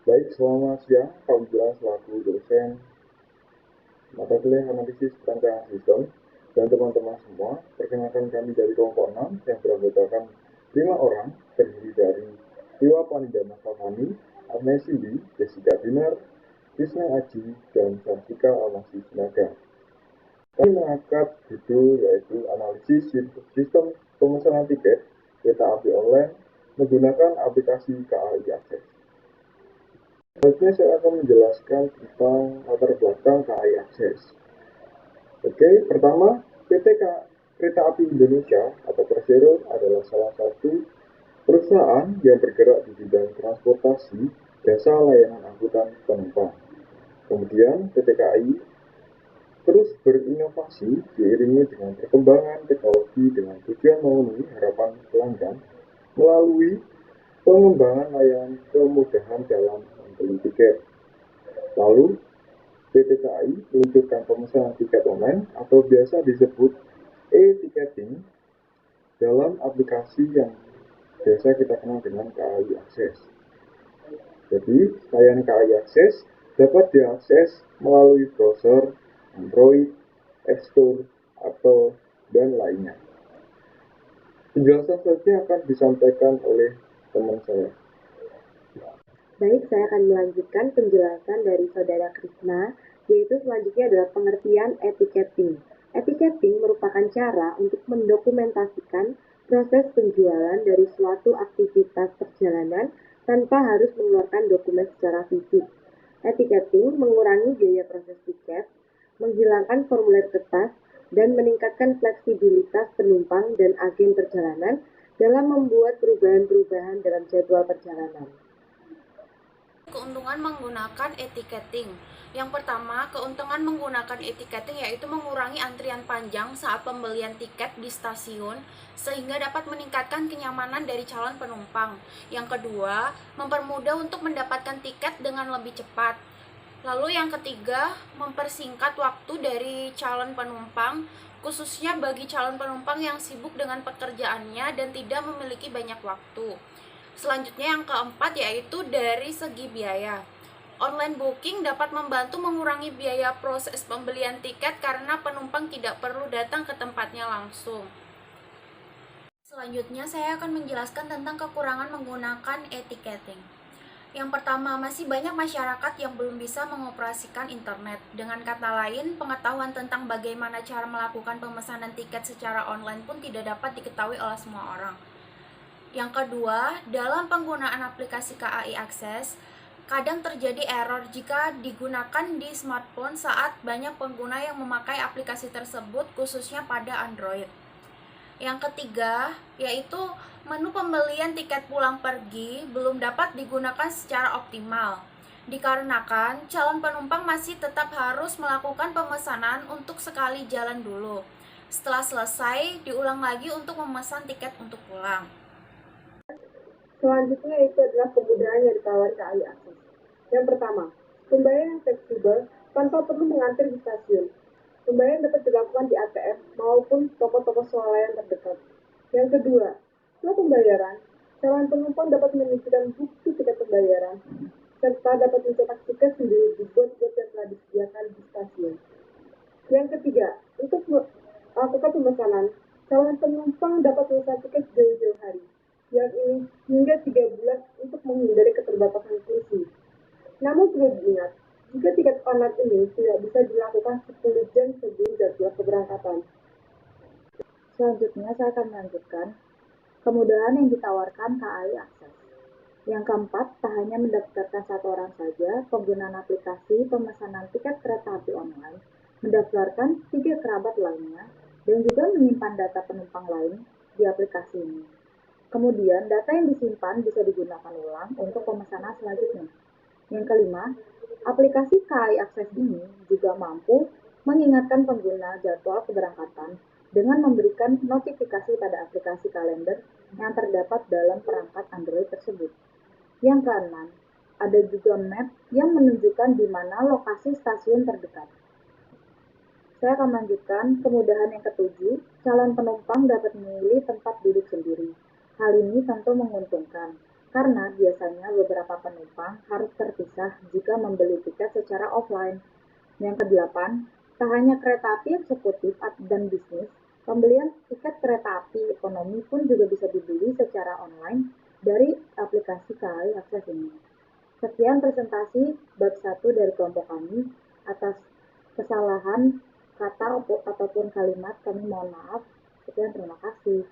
Baik, selamat siang. Alhamdulillah selaku dosen mata kuliah analisis rangkaian sistem dan teman-teman semua. Perkenalkan kami dari kelompok 6 yang beranggotakan 5 orang, terdiri dari Tiwa Panidama Safani, Agnes Cindy, Jessica Dinar, Krisna Aji, dan Sarsika Almasih Sinaga. Kami mengangkat judul yaitu analisis sistem pemesanan tiket kereta api online menggunakan aplikasi KAI Akses. Selanjutnya saya akan menjelaskan tentang latar belakang KAI Akses. Oke, pertama, Kereta Api Indonesia atau Persero adalah salah satu perusahaan yang bergerak di bidang transportasi jasa layanan angkutan penumpang. Kemudian PT KAI terus berinovasi diiringi dengan perkembangan teknologi dengan tujuan memenuhi harapan pelanggan melalui pengembangan layanan kemudahan dalam membeli tiket. Lalu, PT KAI meluncurkan pemesanan tiket online atau biasa disebut e-ticketing dalam aplikasi yang biasa kita kenal dengan KAI Akses. Jadi, layanan KAI Akses dapat diakses melalui browser, Android, App Store, atau dan lainnya. Penjelasan selanjutnya akan disampaikan oleh teman saya. Baik, saya akan melanjutkan penjelasan dari Saudara Krisna, yaitu selanjutnya adalah pengertian etiketing. Etiketing merupakan cara untuk mendokumentasikan proses penjualan dari suatu aktivitas perjalanan tanpa harus mengeluarkan dokumen secara fisik. Etiketing mengurangi biaya proses tiket, menghilangkan formulir kertas, dan meningkatkan fleksibilitas penumpang dan agen perjalanan dalam membuat perubahan-perubahan dalam jadwal perjalanan. Keuntungan menggunakan etiketing. Yang pertama, keuntungan menggunakan etiketing yaitu mengurangi antrian panjang saat pembelian tiket di stasiun sehingga dapat meningkatkan kenyamanan dari calon penumpang. Yang kedua, mempermudah untuk mendapatkan tiket dengan lebih cepat. Lalu yang ketiga, mempersingkat waktu dari calon penumpang, khususnya bagi calon penumpang yang sibuk dengan pekerjaannya dan tidak memiliki banyak waktu. Selanjutnya yang keempat yaitu dari segi biaya. Online booking dapat membantu mengurangi biaya proses pembelian tiket karena penumpang tidak perlu datang ke tempatnya langsung. Selanjutnya saya akan menjelaskan tentang kekurangan menggunakan e-ticketing. Yang pertama, masih banyak masyarakat yang belum bisa mengoperasikan internet. Dengan kata lain, pengetahuan tentang bagaimana cara melakukan pemesanan tiket secara online pun tidak dapat diketahui oleh semua orang. Yang kedua, dalam penggunaan aplikasi KAI Akses, kadang terjadi error jika digunakan di smartphone saat banyak pengguna yang memakai aplikasi tersebut, khususnya pada Android. Yang ketiga, yaitu menu pembelian tiket pulang pergi belum dapat digunakan secara optimal, dikarenakan calon penumpang masih tetap harus melakukan pemesanan untuk sekali jalan dulu. Setelah selesai, diulang lagi untuk memesan tiket untuk pulang. Selanjutnya itu adalah kemudahan yang ditawari KAI Akses. Yang pertama, pembayaran yang fleksibel tanpa perlu mengantri di stasiun. Pembayaran dapat dilakukan di ATM maupun toko-toko swalayan terdekat. Yang kedua, setelah pembayaran, calon penumpang dapat menunjukkan bukti tiket pembayaran serta dapat mencetak tiket sendiri di booth-booth yang telah disediakan di stasiun. Yang ketiga, untuk melakukan pemesanan, calon penumpang dapat memesan tiket jauh-jauh hari, yang ini hingga 3 bulan untuk menghindari keterbatasan kursi. Namun perlu diingat, jika tiket online ini tidak bisa dilakukan 10 jam sebelum jadwal keberangkatan. Selanjutnya saya akan melanjutkan kemudahan yang ditawarkan KAI Akses. Yang keempat, tak hanya mendaftarkan satu orang saja, penggunaan aplikasi pemesanan tiket kereta api online mendaftarkan 3 kerabat lainnya dan juga menyimpan data penumpang lain di aplikasi ini. Kemudian, data yang disimpan bisa digunakan ulang untuk pemesanan selanjutnya. Yang kelima, aplikasi KAI Akses ini juga mampu mengingatkan pengguna jadwal keberangkatan dengan memberikan notifikasi pada aplikasi kalender yang terdapat dalam perangkat Android tersebut. Yang keenam, ada juga map yang menunjukkan di mana lokasi stasiun terdekat. Saya akan melanjutkan kemudahan yang ketujuh, calon penumpang dapat memilih tempat duduk sendiri. Hal ini tentu menguntungkan, karena biasanya beberapa penumpang harus terpisah jika membeli tiket secara offline. Yang kedelapan, tak hanya kereta api eksekutif dan bisnis, pembelian tiket kereta api ekonomi pun juga bisa dibeli secara online dari aplikasi KAI Akses ini. Sekian presentasi bab 1 dari kelompok kami. Atas kesalahan kata ataupun kalimat kami mohon maaf. Sekian, terima kasih.